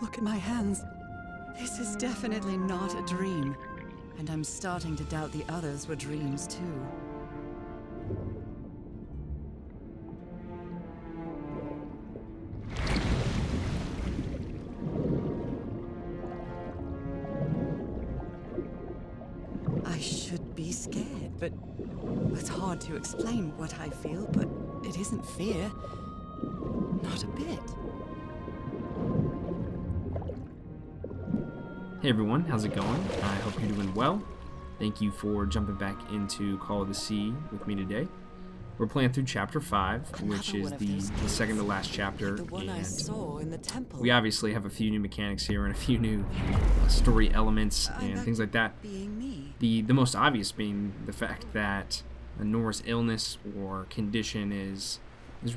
Look at my hands. This is definitely not a dream. And I'm starting to doubt the others were dreams too. I should be scared, but it's hard to explain what I feel, but it isn't fear. Not a bit. Hey everyone, how's it going? I hope you're doing well. Thank you for jumping back into Call of the Sea with me today. We're playing through Chapter 5, which is the second to last chapter, and we obviously have a few new mechanics here and a few new story elements and things like that. The most obvious being the fact that Nora's illness or condition is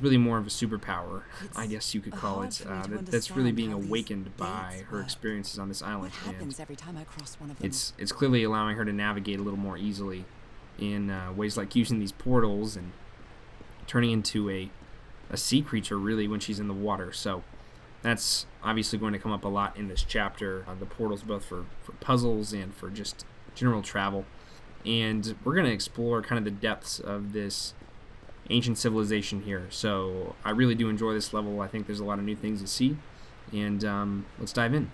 really more of a superpower, I guess you could call it, that's really being awakened by her experiences on this island. And it's clearly allowing her to navigate a little more easily in ways like using these portals and turning into a sea creature, really, when she's in the water. So that's obviously going to come up a lot in this chapter, the portals both for puzzles and for just general travel. And we're going to explore kind of the depths of this ancient civilization here. So I really do enjoy this level. I think there's a lot of new things to see, and let's dive in.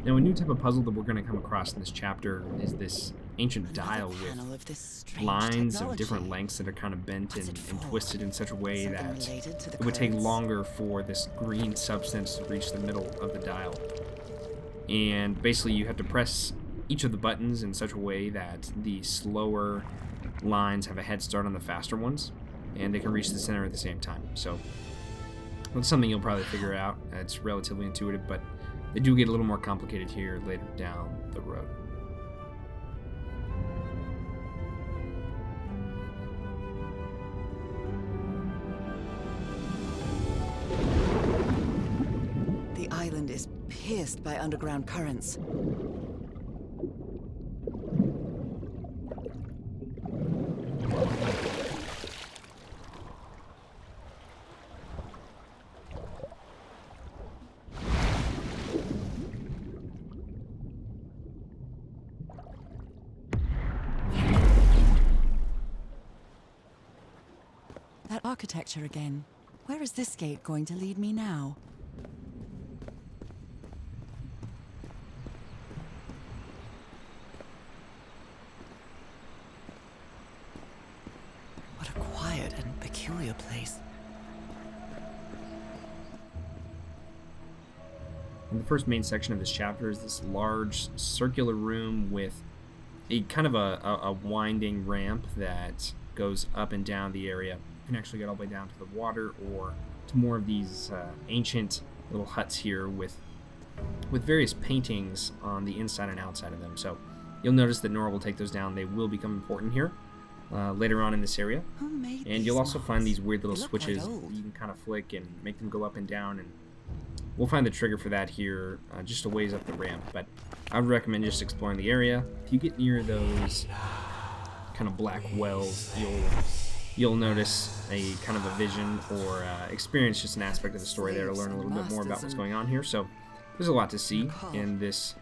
Now, a new type of puzzle that we're going to come across in this chapter is this ancient dial with lines of different lengths that are kind of bent and twisted in such a way that it would take longer for this green substance to reach the middle of the dial. And basically you have to press each of the buttons in such a way that the slower lines have a head start on the faster ones, and they can reach the center at the same time. So that's something you'll probably figure out. It's relatively intuitive, but they do get a little more complicated here later down the road. The island is pierced by underground currents. That architecture again. Where is this gate going to lead me now? What a quiet and peculiar place. And the first main section of this chapter is this large circular room with a kind of a winding ramp that goes up and down the area. You can actually get all the way down to the water or to more of these ancient little huts here with various paintings on the inside and outside of them. So you'll notice that Nora will take those down. They will become important here later on in this area. And you'll also find these weird little switches that you can kind of flick and make them go up and down, and we'll find the trigger for that here just a ways up the ramp. But I would recommend just exploring the area. If you get near those kind of black wells, you'll notice a kind of a vision or experience just an aspect of the story there to learn a little bit more about what's going on here. So there's a lot to see in this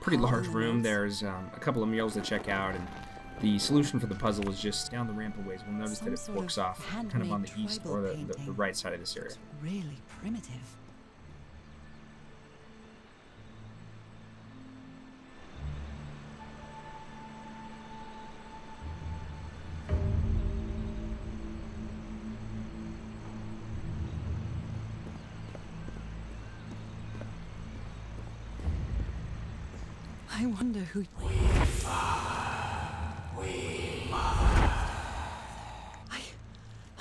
pretty large room. There's a couple of murals to check out, and the solution for the puzzle is just down the ramp a ways. We'll notice that it forks off kind of on the east or the right side of this area. It's really primitive. I wonder who...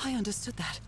I understood that.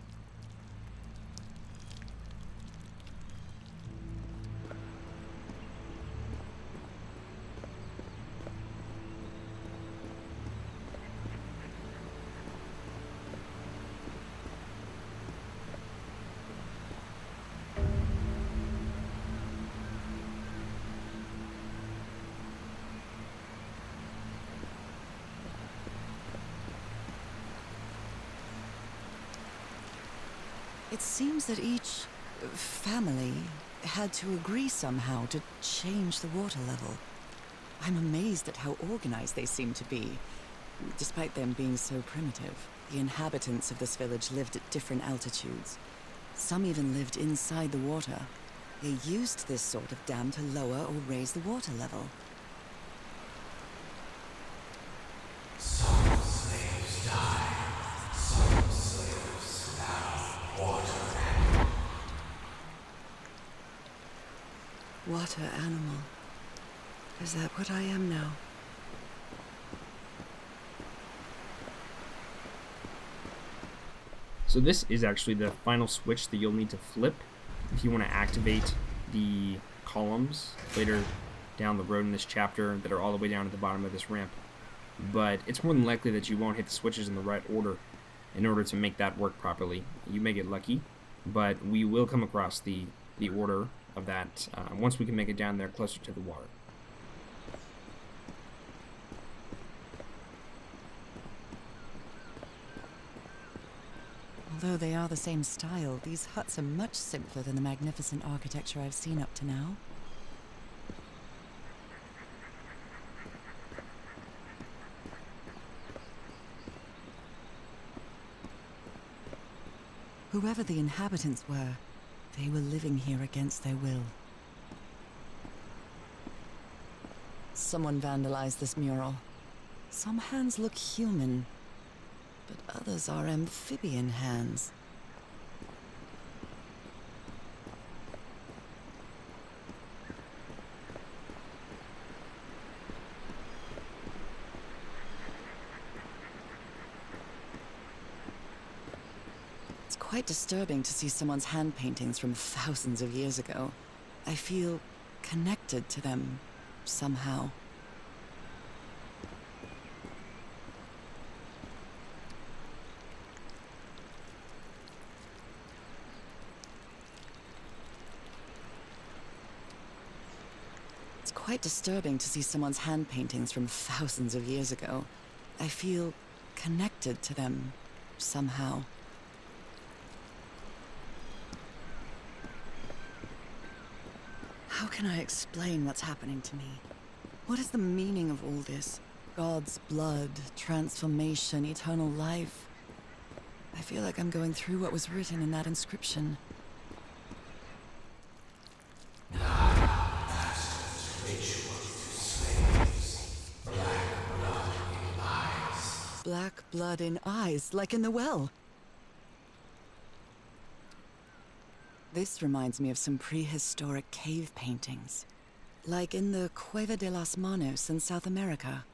It seems that each family had to agree somehow to change the water level. I'm amazed at how organized they seem to be, despite them being so primitive. The inhabitants of this village lived at different altitudes. Some even lived inside the water. They used this sort of dam to lower or raise the water level. Some slaves died. Some slaves now water. Water animal. Is that what I am now? So this is actually the final switch that you'll need to flip if you want to activate the columns later down the road in this chapter that are all the way down at the bottom of this ramp. But it's more than likely that you won't hit the switches in the right order in order to make that work properly. You may get lucky, but we will come across the order of that once we can make it down there closer to the water. Although they are the same style, these huts are much simpler than the magnificent architecture I've seen up to now. Whoever the inhabitants were, they were living here against their will. Someone vandalized this mural. Some hands look human, but others are amphibian hands. It's quite disturbing to see someone's hand paintings from thousands of years ago. I feel connected to them somehow. It's quite disturbing to see someone's hand paintings from thousands of years ago. I feel connected to them somehow. How can I explain what's happening to me? What is the meaning of all this? God's blood, transformation, eternal life. I feel like I'm going through what was written in that inscription. Black blood in eyes, like in the well. This reminds me of some prehistoric cave paintings, like in the Cueva de las Manos in South America.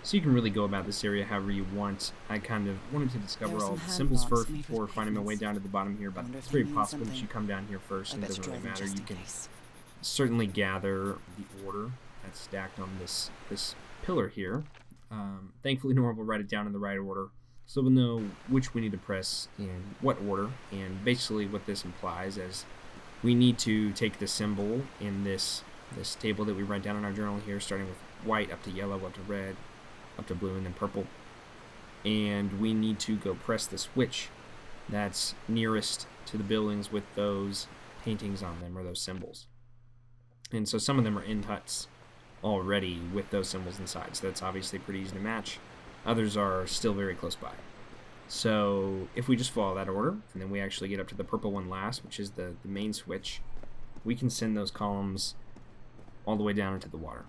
So you can really go about this area however you want. I kind of wanted to discover There are all some the symbols hand marks first made with before finding my way pigments. down to the bottom here, but Wonder if it's they very mean possible that something. you come down here first I and it best doesn't really try them matter. just You in can case. certainly gather the order that's stacked on this pillar here. Thankfully, Nora will write it down in the right order, so we'll know which we need to press in what order, and basically what this implies is we need to take the symbol in this table that we write down in our journal here, starting with white up to yellow, up to red, up to blue, and then purple. And we need to go press the switch that's nearest to the buildings with those paintings on them or those symbols. And so some of them are in huts already with those symbols inside, so that's obviously pretty easy to match. Others are still very close by. So if we just follow that order, and then we actually get up to the purple one last, which is the main switch, we can send those columns all the way down into the water.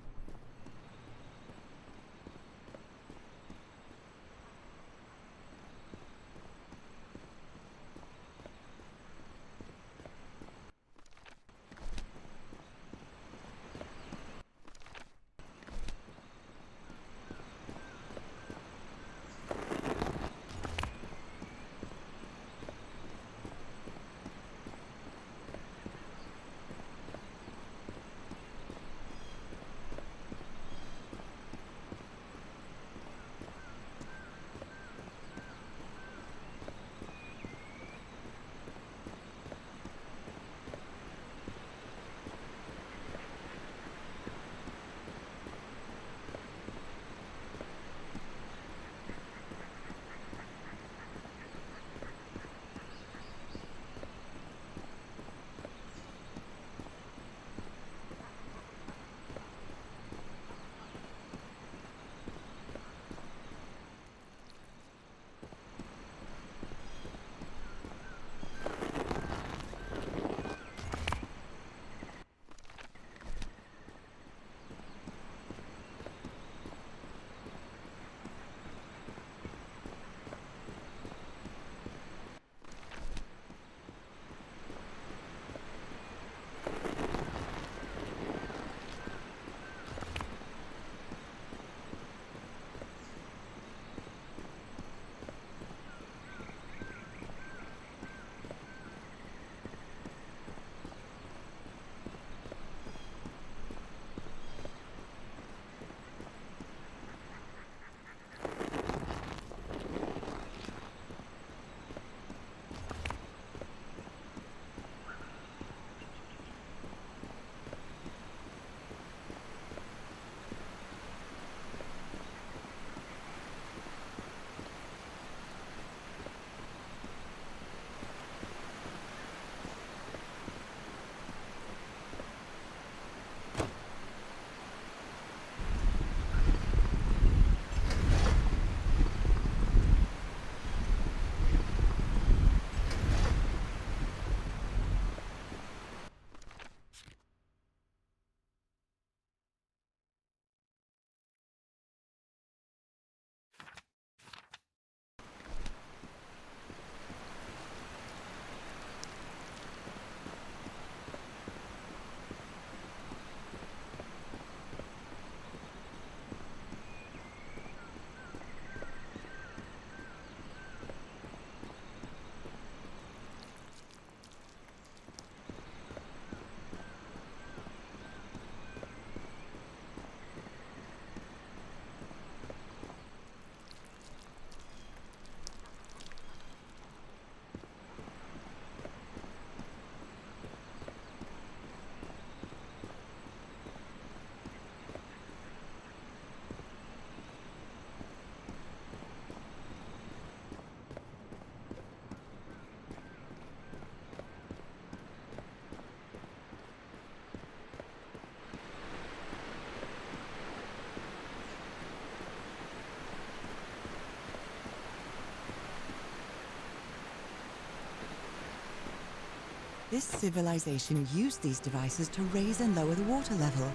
This civilization used these devices to raise and lower the water level.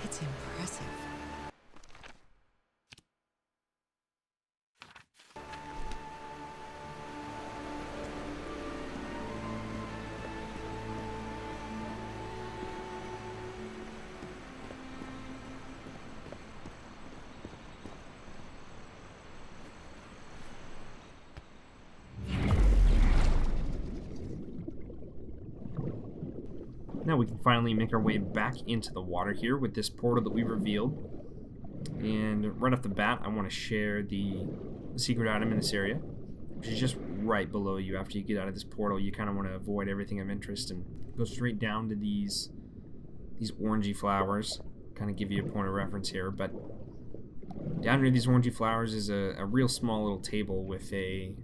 It's impressive. Now we can finally make our way back into the water here with this portal that we revealed. And right off the bat, I want to share the secret item in this area, which is just right below you. After you get out of this portal, you kind of want to avoid everything of interest and go straight down to these orangey flowers. Kind of give you a point of reference here, but down near these orangey flowers is a real small little table with a,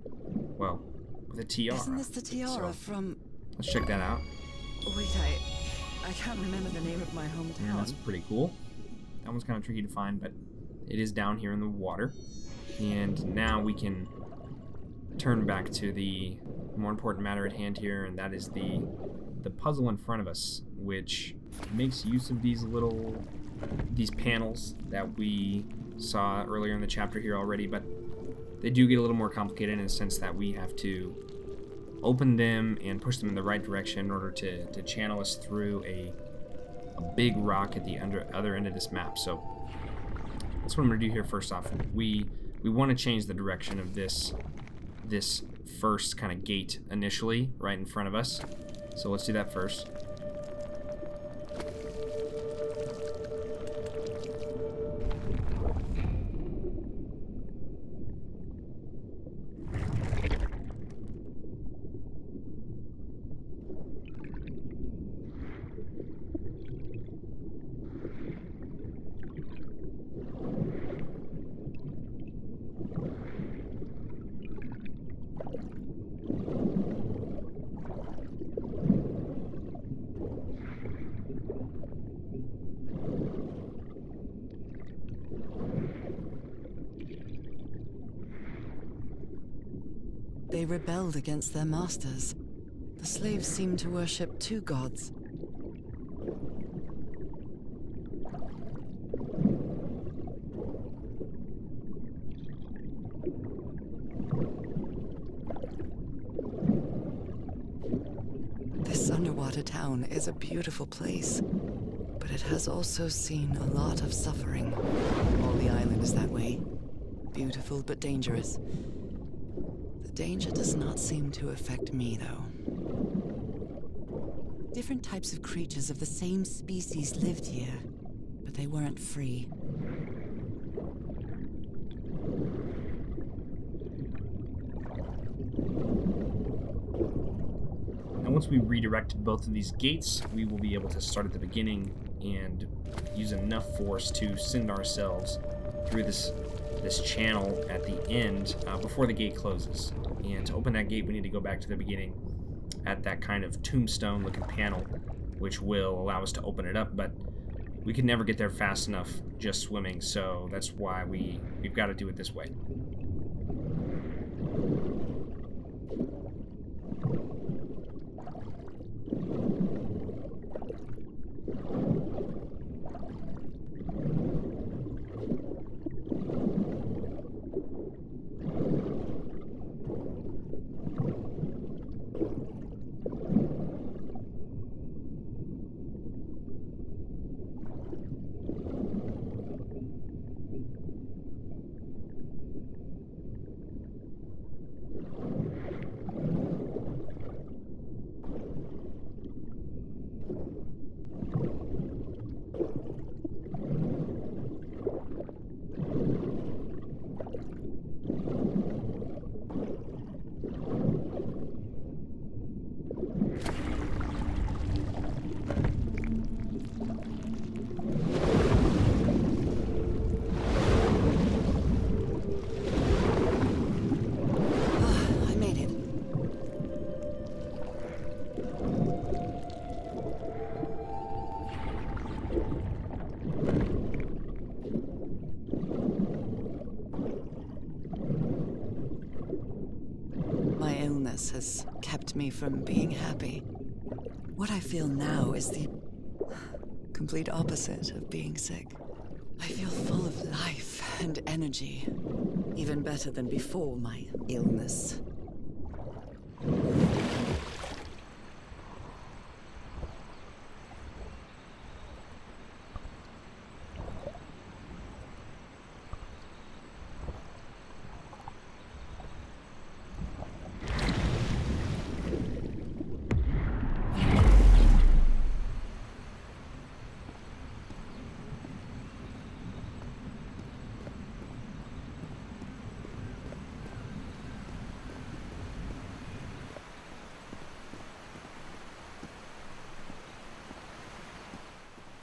well, with a tiara. Isn't this the tiara from... Let's check that out. Wait, I can't remember the name of my hometown. Yeah, that's pretty cool. That one's kind of tricky to find, but it is down here in the water. And now we can turn back to the more important matter at hand here, and that is the puzzle in front of us, which makes use of these panels that we saw earlier in the chapter here already, but they do get a little more complicated in the sense that we have to open them and push them in the right direction in order to channel us through a big rock at the other end of this map. So that's what I'm going to do here first off. We want to change the direction of this first kind of gate initially right in front of us. So let's do that first. They rebelled against their masters. The slaves seemed to worship two gods. This underwater town is a beautiful place, but it has also seen a lot of suffering. All the island is that way. Beautiful but dangerous. The danger does not seem to affect me, though. Different types of creatures of the same species lived here, but they weren't free. Now once we redirect both of these gates, we will be able to start at the beginning and use enough force to send ourselves through this channel at the end before the gate closes. And to open that gate, we need to go back to the beginning at that kind of tombstone looking panel, which will allow us to open it up, but we can never get there fast enough just swimming, so that's why we've got to do it this way. Has kept me from being happy. What I feel now is the complete opposite of being sick. I feel full of life and energy, even better than before my illness.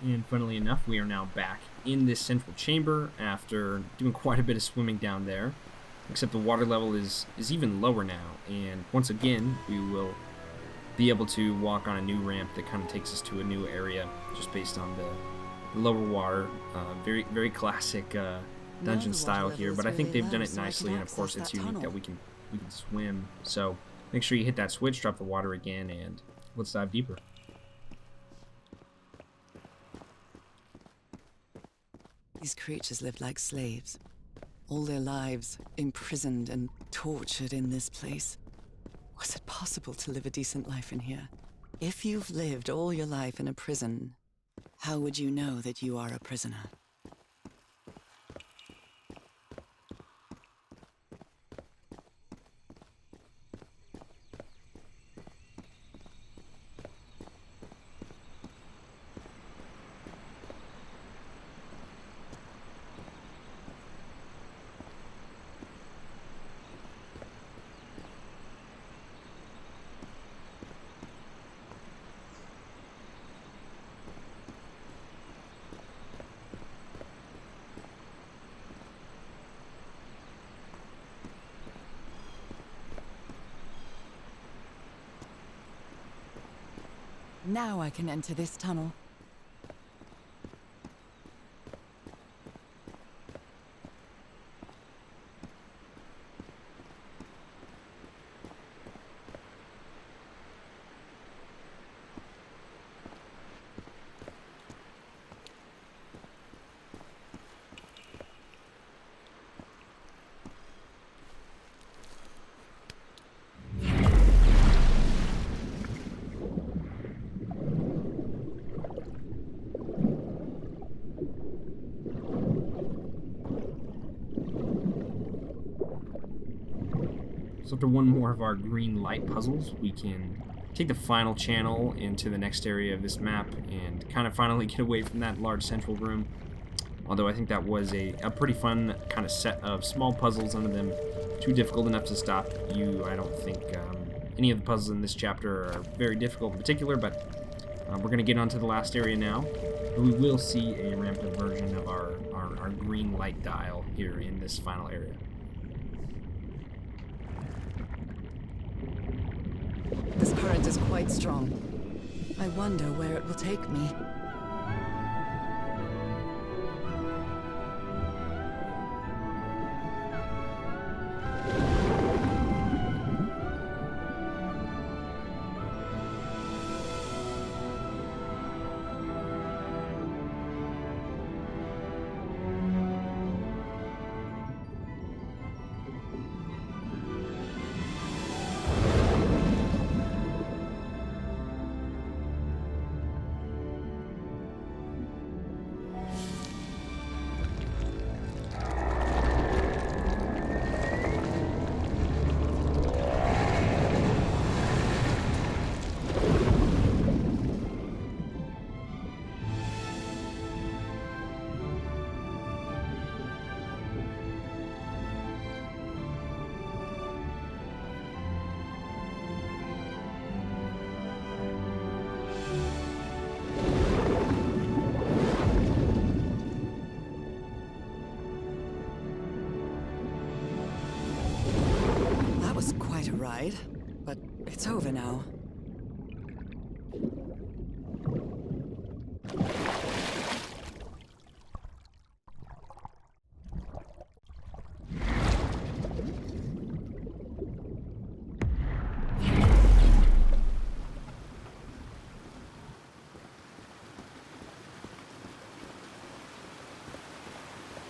And funnily enough, we are now back in this central chamber after doing quite a bit of swimming down there. except the water level is even lower now. And once again, we will be able to walk on a new ramp that kind of takes us to a new area just based on the lower water. Very classic dungeon style here, but I think they've done it nicely, and of course it's unique that we can swim. So make sure you hit that switch, drop the water again, and let's dive deeper. These creatures lived like slaves, all their lives imprisoned and tortured in this place. Was it possible to live a decent life in here? If you've lived all your life in a prison, how would you know that you are a prisoner? Now I can enter this tunnel. So after one more of our green light puzzles, we can take the final channel into the next area of this map and kind of finally get away from that large central room. Although I think that was a pretty fun kind of set of small puzzles, none of them too difficult enough to stop you. I don't think any of the puzzles in this chapter are very difficult in particular, but we're going to get onto the last area now. We will see a ramped up version of our green light dial here in this final area. This current is quite strong. I wonder where it will take me. Quite a ride, but it's over now.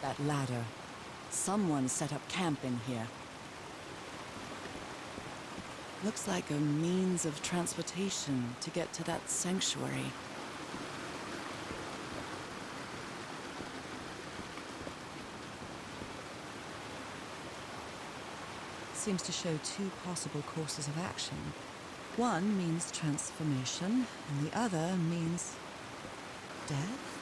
That ladder. Someone set up camp in here. Looks like a means of transportation to get to that sanctuary. Seems to show two possible courses of action. One means transformation, and the other means death?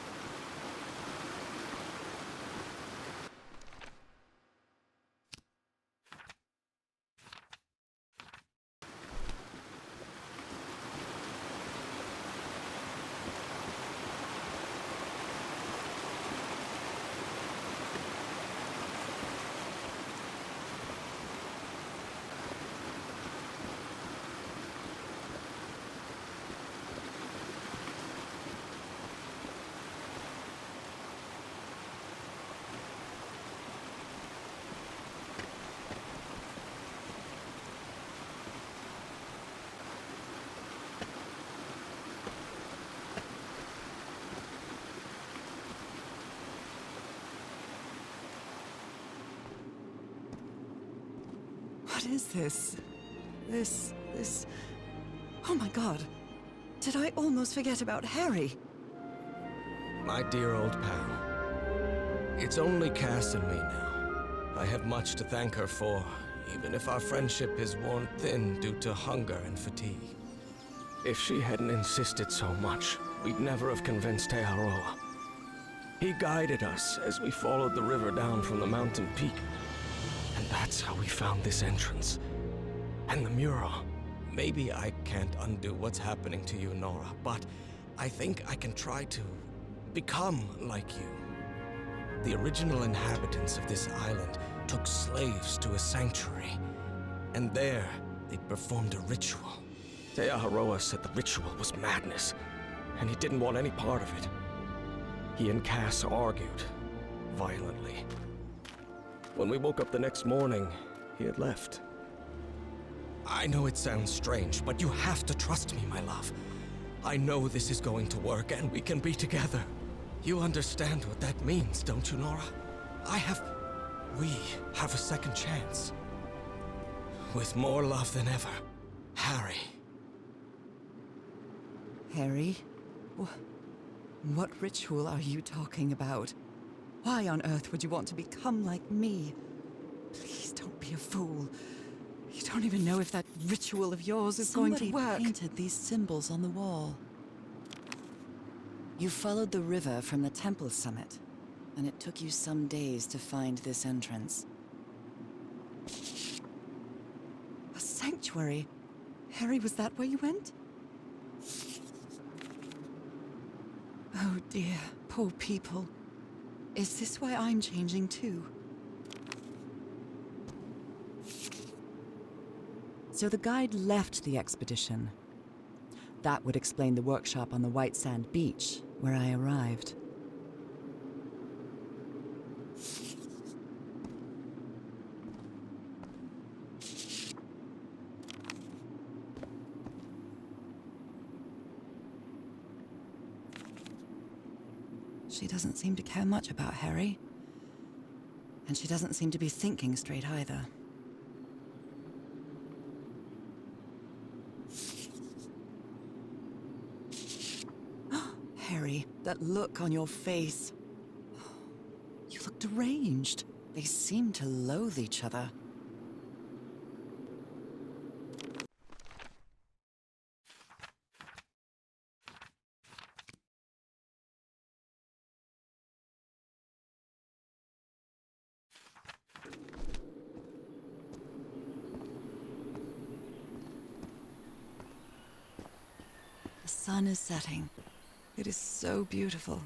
is this? This... Oh my god. Did I almost forget about Harry? My dear old pal. It's only Cass and me now. I have much to thank her for, even if our friendship is worn thin due to hunger and fatigue. If she hadn't insisted so much, we'd never have convinced Aotearoa. He guided us as we followed the river down from the mountain peak. And that's how we found this entrance. And the mural. Maybe I can't undo what's happening to you, Nora, but I think I can try to become like you. The original inhabitants of this island took slaves to a sanctuary, and there they performed a ritual. Te Aharoa said the ritual was madness, and he didn't want any part of it. He and Cass argued, violently. When we woke up the next morning, he had left. I know it sounds strange, but you have to trust me, my love. I know this is going to work, and we can be together. You understand what that means, don't you, Nora? We have a second chance. With more love than ever, Harry. Harry? What ritual are you talking about? Why on earth would you want to become like me? Please don't be a fool. You don't even know if that ritual of yours is going to work. Somebody painted these symbols on the wall. You followed the river from the temple summit, and it took you some days to find this entrance. A sanctuary? Harry, was that where you went? Oh dear, poor people. Is this why I'm changing too? So the guide left the expedition. That would explain the workshop on the white sand beach, where I arrived. She doesn't seem to care much about Harry. And she doesn't seem to be thinking straight either. Harry, that look on your face. You look deranged. They seem to loathe each other. The sun is setting. It is so beautiful.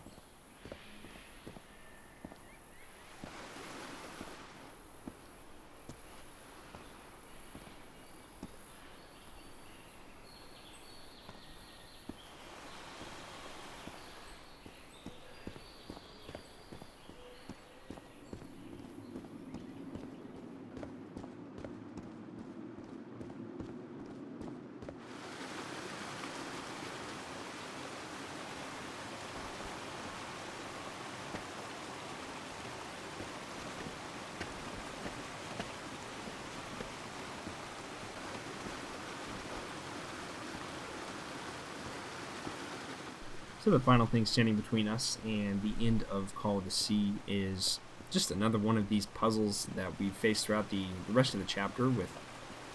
So the final thing standing between us and the end of Call of the Sea is just another one of these puzzles that we face throughout the rest of the chapter with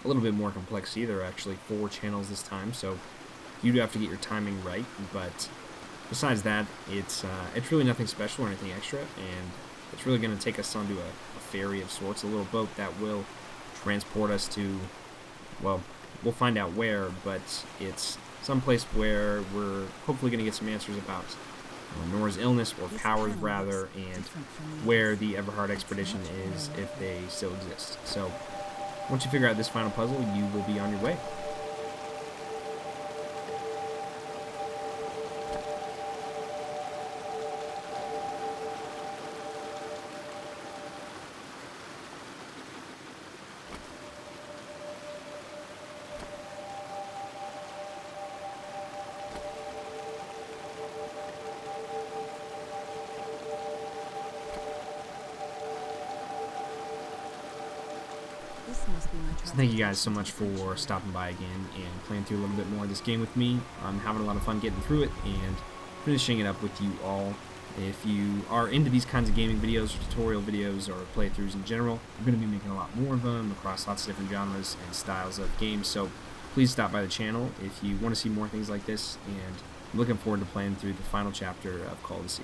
a little bit more complexity. There are actually 4 channels this time, so you do have to get your timing right, but besides that, it's really nothing special or anything extra, and it's really going to take us onto a ferry of sorts, a little boat that will transport us to, well, we'll find out where, but it's someplace where we're hopefully going to get some answers about Nora's illness, or powers rather, and where the Everhard expedition is, if they still exist. So once you figure out this final puzzle, you will be on your way. This must be my So thank you guys so much for stopping by again and playing through a little bit more of this game with me. I'm having a lot of fun getting through it and finishing it up with you all. If you are into these kinds of gaming videos or tutorial videos or playthroughs in general, I'm going to be making a lot more of them across lots of different genres and styles of games. So please stop by the channel if you want to see more things like this, and I'm looking forward to playing through the final chapter of Call of the Sea.